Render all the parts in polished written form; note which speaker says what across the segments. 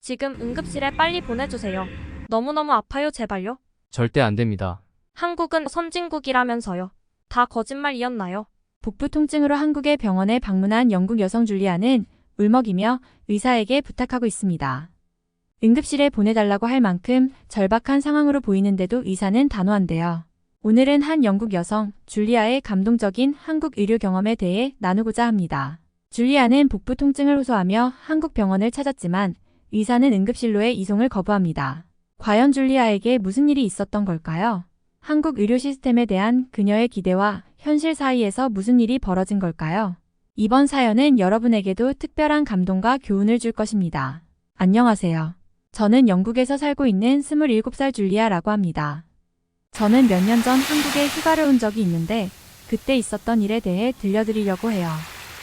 Speaker 1: 지금 응급실에 빨리 보내주세요. 너무너무 아파요, 제발요.
Speaker 2: 절대 안 됩니다.
Speaker 1: 한국은 선진국이라면서요. 다 거짓말이었나요?
Speaker 3: 복부 통증으로 한국의 병원에 방문한 영국 여성 줄리아는 울먹이며 의사에게 부탁하고 있습니다. 응급실에 보내달라고 할 만큼 절박한 상황으로 보이는데도 의사는 단호한데요. 오늘은 한 영국 여성 줄리아의 감동적인 한국 의료 경험에 대해 나누고자 합니다. 줄리아는 복부 통증을 호소하며 한국 병원을 찾았지만 의사는 응급실로의 이송을 거부합니다. 과연 줄리아에게 무슨 일이 있었던 걸까요? 한국 의료 시스템에 대한 그녀의 기대와 현실 사이에서 무슨 일이 벌어진 걸까요? 이번 사연은 여러분에게도 특별한 감동과 교훈을 줄 것입니다. 안녕하세요. 저는 영국에서 살고 있는 27살 줄리아라고 합니다. 저는 몇 년 전 한국에 휴가를 온 적이 있는데 그때 있었던 일에 대해 들려드리려고 해요.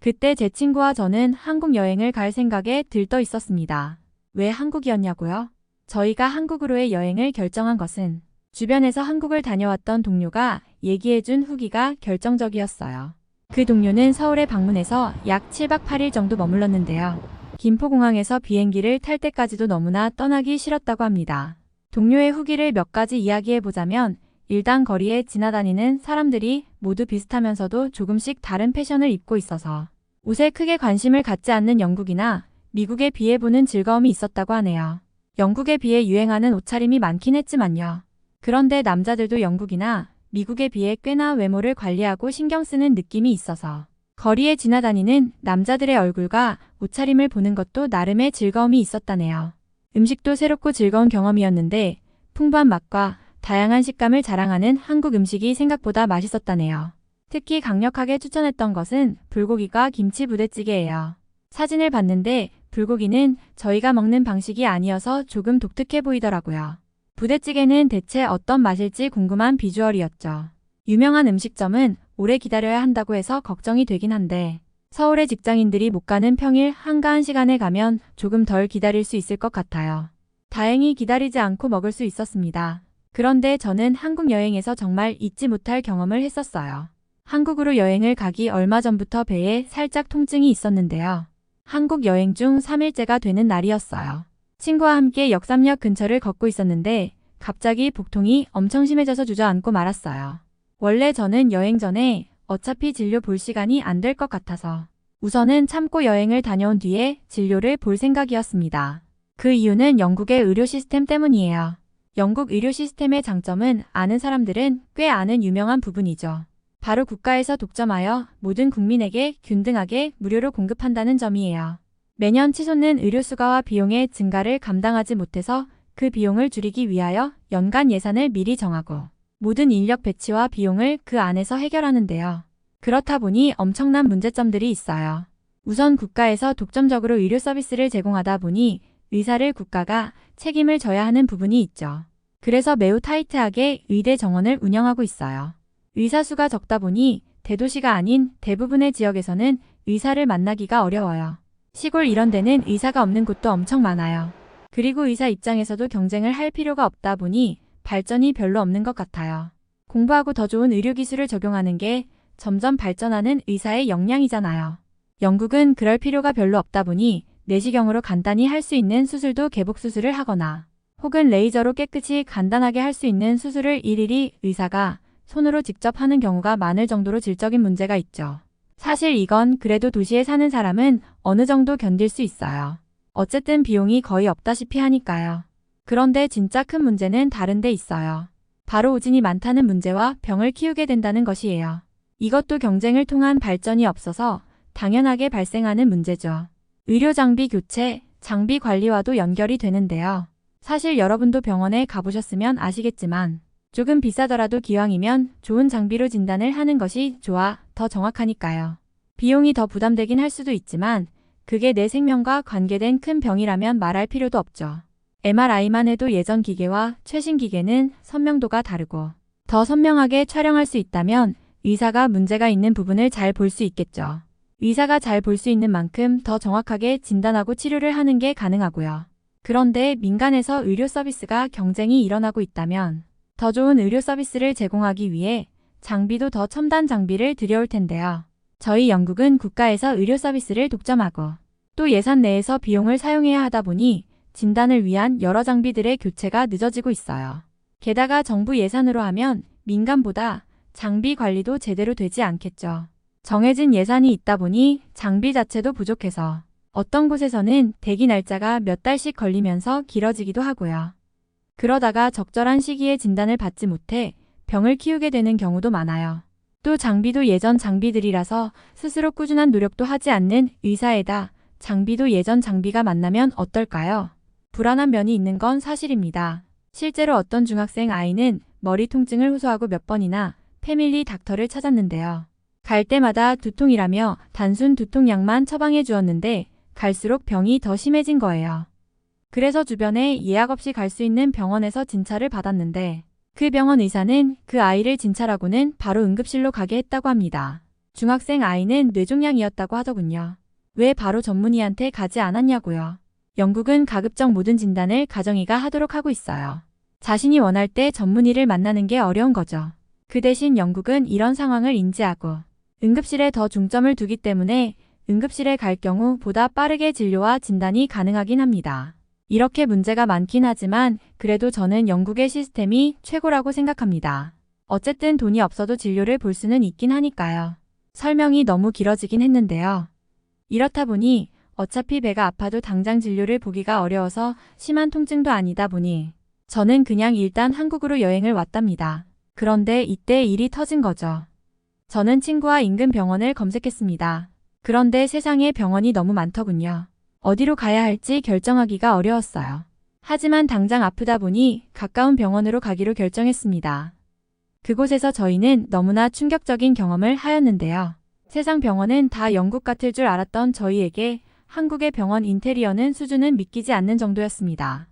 Speaker 3: 그때 제 친구와 저는 한국 여행을 갈 생각에 들떠 있었습니다. 왜 한국이었냐고요? 저희가 한국으로의 여행을 결정한 것은 주변에서 한국을 다녀왔던 동료가 얘기해준 후기가 결정적이었어요. 그 동료는 서울에 방문해서 약 7박 8일 정도 머물렀는데요. 김포공항에서 비행기를 탈 때까지도 너무나 떠나기 싫었다고 합니다. 동료의 후기를 몇 가지 이야기해보자면 일단 거리에 지나다니는 사람들이 모두 비슷하면서도 조금씩 다른 패션을 입고 있어서 옷에 크게 관심을 갖지 않는 영국이나 미국에 비해 보는 즐거움이 있었다고 하네요. 영국에 비해 유행하는 옷차림이 많긴 했지만요. 그런데 남자들도 영국이나 미국에 비해 꽤나 외모를 관리하고 신경 쓰는 느낌이 있어서 거리에 지나다니는 남자들의 얼굴과 옷차림을 보는 것도 나름의 즐거움이 있었다네요. 음식도 새롭고 즐거운 경험이었는데 풍부한 맛과 다양한 식감을 자랑하는 한국 음식이 생각보다 맛있었다네요. 특히 강력하게 추천했던 것은 불고기과 김치 부대찌개예요. 사진을 봤는데 불고기는 저희가 먹는 방식이 아니어서 조금 독특해 보이더라고요. 부대찌개는 대체 어떤 맛일지 궁금한 비주얼이었죠. 유명한 음식점은 오래 기다려야 한다고 해서 걱정이 되긴 한데 서울의 직장인들이 못 가는 평일 한가한 시간에 가면 조금 덜 기다릴 수 있을 것 같아요. 다행히 기다리지 않고 먹을 수 있었습니다. 그런데 저는 한국 여행에서 정말 잊지 못할 경험을 했었어요. 한국으로 여행을 가기 얼마 전부터 배에 살짝 통증이 있었는데요. 한국 여행 중 3일째가 되는 날이었어요. 친구와 함께 역삼역 근처를 걷고 있었는데 갑자기 복통이 엄청 심해져서 주저앉고 말았어요. 원래 저는 여행 전에 어차피 진료 볼 시간이 안 될 것 같아서 우선은 참고 여행을 다녀온 뒤에 진료를 볼 생각이었습니다. 그 이유는 영국의 의료 시스템 때문이에요. 영국 의료 시스템의 장점은 아는 사람들은 꽤 아는 유명한 부분이죠. 바로 국가에서 독점하여 모든 국민에게 균등하게 무료로 공급한다는 점이에요. 매년 치솟는 의료 수가와 비용의 증가를 감당하지 못해서 그 비용을 줄이기 위하여 연간 예산을 미리 정하고 모든 인력 배치와 비용을 그 안에서 해결하는데요. 그렇다 보니 엄청난 문제점들이 있어요. 우선 국가에서 독점적으로 의료 서비스를 제공하다 보니 의사를 국가가 책임을 져야 하는 부분이 있죠. 그래서 매우 타이트하게 의대 정원을 운영하고 있어요. 의사 수가 적다 보니 대도시가 아닌 대부분의 지역에서는 의사를 만나기가 어려워요. 시골 이런 데는 의사가 없는 곳도 엄청 많아요. 그리고 의사 입장에서도 경쟁을 할 필요가 없다 보니 발전이 별로 없는 것 같아요. 공부하고 더 좋은 의료기술을 적용하는 게 점점 발전하는 의사의 역량이잖아요. 영국은 그럴 필요가 별로 없다 보니 내시경으로 간단히 할 수 있는 수술도 개복 수술을 하거나 혹은 레이저로 깨끗이 간단하게 할 수 있는 수술을 일일이 의사가 손으로 직접 하는 경우가 많을 정도로 질적인 문제가 있죠. 사실 이건 그래도 도시에 사는 사람은 어느 정도 견딜 수 있어요. 어쨌든 비용이 거의 없다시피 하니까요. 그런데 진짜 큰 문제는 다른 데 있어요. 바로 오진이 많다는 문제와 병을 키우게 된다는 것이에요. 이것도 경쟁을 통한 발전이 없어서 당연하게 발생하는 문제죠. 의료 장비 교체, 장비 관리와도 연결이 되는데요. 사실 여러분도 병원에 가보셨으면 아시겠지만 조금 비싸더라도 기왕이면 좋은 장비로 진단을 하는 것이 좋아 더 정확하니까요. 비용이 더 부담되긴 할 수도 있지만 그게 내 생명과 관계된 큰 병이라면 말할 필요도 없죠. MRI만 해도 예전 기계와 최신 기계는 선명도가 다르고 더 선명하게 촬영할 수 있다면 의사가 문제가 있는 부분을 잘 볼 수 있겠죠. 의사가 잘 볼 수 있는 만큼 더 정확하게 진단하고 치료를 하는 게 가능하고요. 그런데 민간에서 의료 서비스가 경쟁이 일어나고 있다면 더 좋은 의료 서비스를 제공하기 위해 장비도 더 첨단 장비를 들여올 텐데요. 저희 영국은 국가에서 의료 서비스를 독점하고 또 예산 내에서 비용을 사용해야 하다 보니 진단을 위한 여러 장비들의 교체가 늦어지고 있어요. 게다가 정부 예산으로 하면 민간보다 장비 관리도 제대로 되지 않겠죠. 정해진 예산이 있다 보니 장비 자체도 부족해서 어떤 곳에서는 대기 날짜가 몇 달씩 걸리면서 길어지기도 하고요. 그러다가 적절한 시기에 진단을 받지 못해 병을 키우게 되는 경우도 많아요. 또 장비도 예전 장비들이라서 스스로 꾸준한 노력도 하지 않는 의사에다 장비도 예전 장비가 만나면 어떨까요? 불안한 면이 있는 건 사실입니다. 실제로 어떤 중학생 아이는 머리 통증을 호소하고 몇 번이나 패밀리 닥터를 찾았는데요. 갈 때마다 두통이라며 단순 두통약만 처방해 주었는데 갈수록 병이 더 심해진 거예요. 그래서 주변에 예약 없이 갈 수 있는 병원에서 진찰을 받았는데 그 병원 의사는 그 아이를 진찰하고는 바로 응급실로 가게 했다고 합니다. 중학생 아이는 뇌종양이었다고 하더군요. 왜 바로 전문의한테 가지 않았냐고요. 영국은 가급적 모든 진단을 가정의가 하도록 하고 있어요. 자신이 원할 때 전문의를 만나는 게 어려운 거죠. 그 대신 영국은 이런 상황을 인지하고 응급실에 더 중점을 두기 때문에 응급실에 갈 경우 보다 빠르게 진료와 진단이 가능하긴 합니다. 이렇게 문제가 많긴 하지만 그래도 저는 영국의 시스템이 최고라고 생각합니다. 어쨌든 돈이 없어도 진료를 볼 수는 있긴 하니까요. 설명이 너무 길어지긴 했는데요. 이렇다 보니 어차피 배가 아파도 당장 진료를 보기가 어려워서 심한 통증도 아니다 보니 저는 그냥 일단 한국으로 여행을 왔답니다. 그런데 이때 일이 터진 거죠. 저는 친구와 인근 병원을 검색했습니다. 그런데 세상에 병원이 너무 많더군요. 어디로 가야 할지 결정하기가 어려웠어요. 하지만 당장 아프다 보니 가까운 병원으로 가기로 결정했습니다. 그곳에서 저희는 너무나 충격적인 경험을 하였는데요. 세상 병원은 다 영국 같을 줄 알았던 저희에게 한국의 병원 인테리어는 수준은 믿기지 않는 정도였습니다.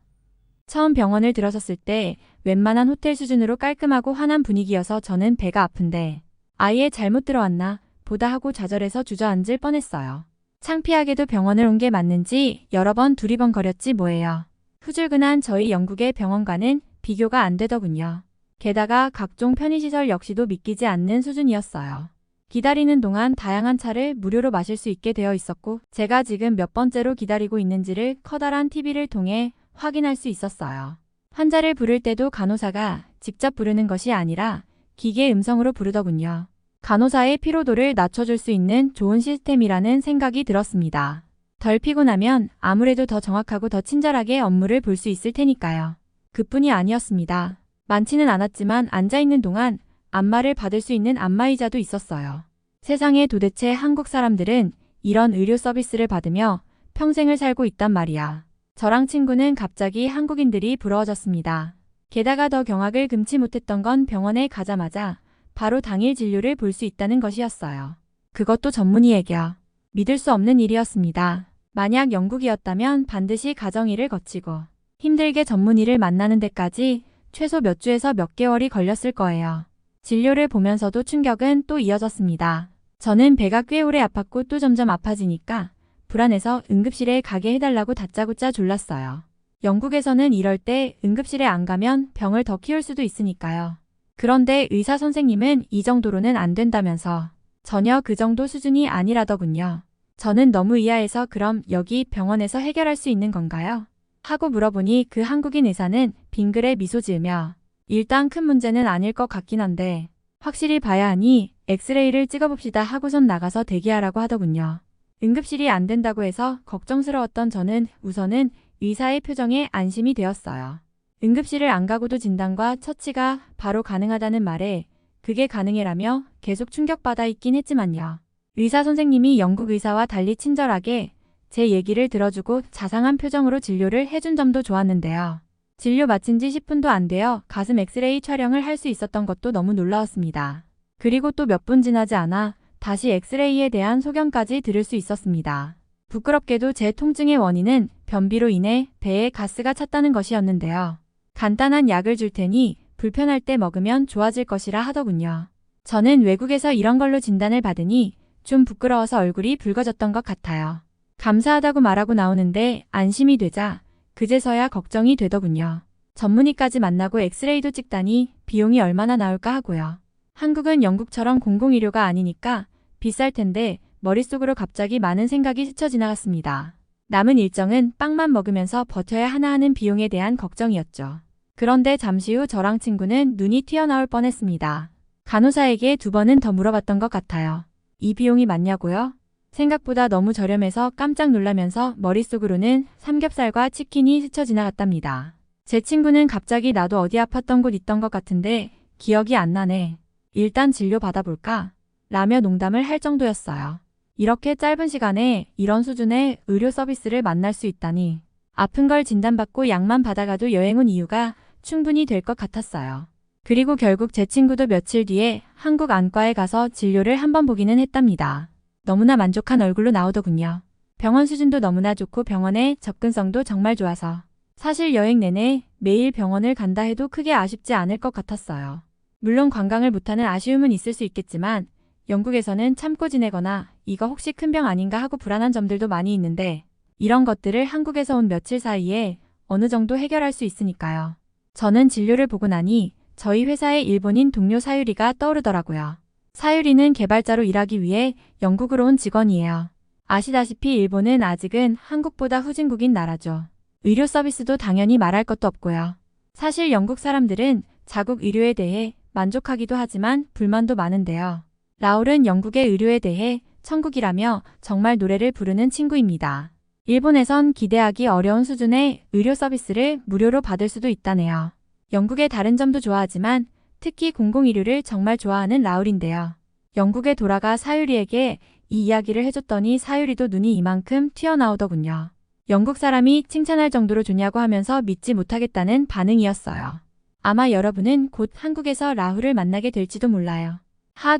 Speaker 3: 처음 병원을 들어섰을 때 웬만한 호텔 수준으로 깔끔하고 환한 분위기여서 저는 배가 아픈데 아예 잘못 들어왔나 보다 하고 좌절해서 주저앉을 뻔했어요. 창피하게도 병원을 온 게 맞는지 여러 번 두리번거렸지 뭐예요. 후줄근한 저희 영국의 병원과는 비교가 안 되더군요. 게다가 각종 편의시설 역시도 믿기지 않는 수준이었어요. 기다리는 동안 다양한 차를 무료로 마실 수 있게 되어 있었고 제가 지금 몇 번째로 기다리고 있는지를 커다란 TV를 통해 확인할 수 있었어요. 환자를 부를 때도 간호사가 직접 부르는 것이 아니라 기계 음성으로 부르더군요. 간호사의 피로도를 낮춰줄 수 있는 좋은 시스템이라는 생각이 들었습니다. 덜 피곤하면 아무래도 더 정확하고 더 친절하게 업무를 볼 수 있을 테니까요. 그뿐이 아니었습니다. 많지는 않았지만 앉아있는 동안 안마를 받을 수 있는 안마의자도 있었어요. 세상에 도대체 한국 사람들은 이런 의료 서비스를 받으며 평생을 살고 있단 말이야. 저랑 친구는 갑자기 한국인들이 부러워졌습니다. 게다가 더 경악을 금치 못했던 건 병원에 가자마자 바로 당일 진료를 볼 수 있다는 것이었어요. 그것도 전문의에게요. 믿을 수 없는 일이었습니다. 만약 영국이었다면 반드시 가정의를 거치고 힘들게 전문의를 만나는 데까지 최소 몇 주에서 몇 개월이 걸렸을 거예요. 진료를 보면서도 충격은 또 이어졌습니다. 저는 배가 꽤 오래 아팠고 또 점점 아파지니까 불안해서 응급실에 가게 해달라고 다짜고짜 졸랐어요. 영국에서는 이럴 때 응급실에 안 가면 병을 더 키울 수도 있으니까요. 그런데 의사 선생님은 이 정도로는 안 된다면서 전혀 그 정도 수준이 아니라더군요. 저는 너무 의아해서 그럼 여기 병원에서 해결할 수 있는 건가요? 하고 물어보니 그 한국인 의사는 빙그레 미소 지으며 일단 큰 문제는 아닐 것 같긴 한데 확실히 봐야 하니 엑스레이를 찍어봅시다 하고선 나가서 대기하라고 하더군요. 응급실이 안 된다고 해서 걱정스러웠던 저는 우선은 의사의 표정에 안심이 되었어요. 응급실을 안 가고도 진단과 처치가 바로 가능하다는 말에 그게 가능해라며 계속 충격받아 있긴 했지만요. 의사 선생님이 영국 의사와 달리 친절하게 제 얘기를 들어주고 자상한 표정으로 진료를 해준 점도 좋았는데요. 진료 마친 지 10분도 안 되어 가슴 엑스레이 촬영을 할 수 있었던 것도 너무 놀라웠습니다. 그리고 또 몇 분 지나지 않아 다시 엑스레이에 대한 소견까지 들을 수 있었습니다. 부끄럽게도 제 통증의 원인은 변비로 인해 배에 가스가 찼다는 것이었는데요. 간단한 약을 줄 테니 불편할 때 먹으면 좋아질 것이라 하더군요. 저는 외국에서 이런 걸로 진단을 받으니 좀 부끄러워서 얼굴이 붉어졌던 것 같아요. 감사하다고 말하고 나오는데 안심이 되자 그제서야 걱정이 되더군요. 전문의까지 만나고 엑스레이도 찍다니 비용이 얼마나 나올까 하고요. 한국은 영국처럼 공공의료가 아니니까 비쌀 텐데 머릿속으로 갑자기 많은 생각이 스쳐 지나갔습니다. 남은 일정은 빵만 먹으면서 버텨야 하나 하는 비용에 대한 걱정이었죠. 그런데 잠시 후 저랑 친구는 눈이 튀어나올 뻔했습니다. 간호사에게 2번은 더 물어봤던 것 같아요. 이 비용이 맞냐고요? 생각보다 너무 저렴해서 깜짝 놀라면서 머릿속으로는 삼겹살과 치킨이 스쳐 지나갔답니다. 제 친구는 갑자기 나도 어디 아팠던 곳 있던 것 같은데 기억이 안 나네. 일단 진료 받아볼까? 라며 농담을 할 정도였어요. 이렇게 짧은 시간에 이런 수준의 의료 서비스를 만날 수 있다니. 아픈 걸 진단받고 약만 받아가도 여행 온 이유가 충분히 될 것 같았어요. 그리고 결국 제 친구도 며칠 뒤에 한국 안과에 가서 진료를 한번 보기는 했답니다. 너무나 만족한 얼굴로 나오더군요. 병원 수준도 너무나 좋고 병원의 접근성도 정말 좋아서 사실 여행 내내 매일 병원을 간다 해도 크게 아쉽지 않을 것 같았어요. 물론 관광을 못하는 아쉬움은 있을 수 있겠지만 영국에서는 참고 지내거나 이거 혹시 큰 병 아닌가 하고 불안한 점들도 많이 있는데 이런 것들을 한국에서 온 며칠 사이에 어느 정도 해결할 수 있으니까요. 저는 진료를 보고 나니 저희 회사의 일본인 동료 사유리가 떠오르더라고요. 사유리는 개발자로 일하기 위해 영국으로 온 직원이에요. 아시다시피 일본은 아직은 한국보다 후진국인 나라죠. 의료 서비스도 당연히 말할 것도 없고요. 사실 영국 사람들은 자국 의료에 대해 만족하기도 하지만 불만도 많은데요. 라울은 영국의 의료에 대해 천국이라며 정말 노래를 부르는 친구입니다. 일본에선 기대하기 어려운 수준의 의료 서비스를 무료로 받을 수도 있다네요. 영국의 다른 점도 좋아하지만 특히 공공의료를 정말 좋아하는 라울인데요. 영국에 돌아가 사유리에게 이 이야기를 해줬더니 사유리도 눈이 이만큼 튀어나오더군요. 영국 사람이 칭찬할 정도로 좋냐고 하면서 믿지 못하겠다는 반응이었어요. 아마 여러분은 곧 한국에서 라울을 만나게 될지도 몰라요.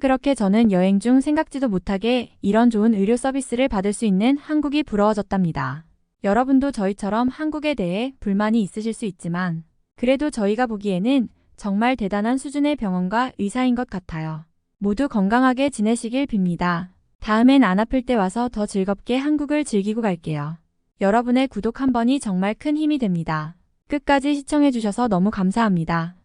Speaker 3: 그렇게 저는 여행 중 생각지도 못하게 이런 좋은 의료 서비스를 받을 수 있는 한국이 부러워졌답니다. 여러분도 저희처럼 한국에 대해 불만이 있으실 수 있지만 그래도 저희가 보기에는 정말 대단한 수준의 병원과 의사인 것 같아요. 모두 건강하게 지내시길 빕니다. 다음엔 안 아플 때 와서 더 즐겁게 한국을 즐기고 갈게요. 여러분의 구독 한 번이 정말 큰 힘이 됩니다. 끝까지 시청해주셔서 너무 감사합니다.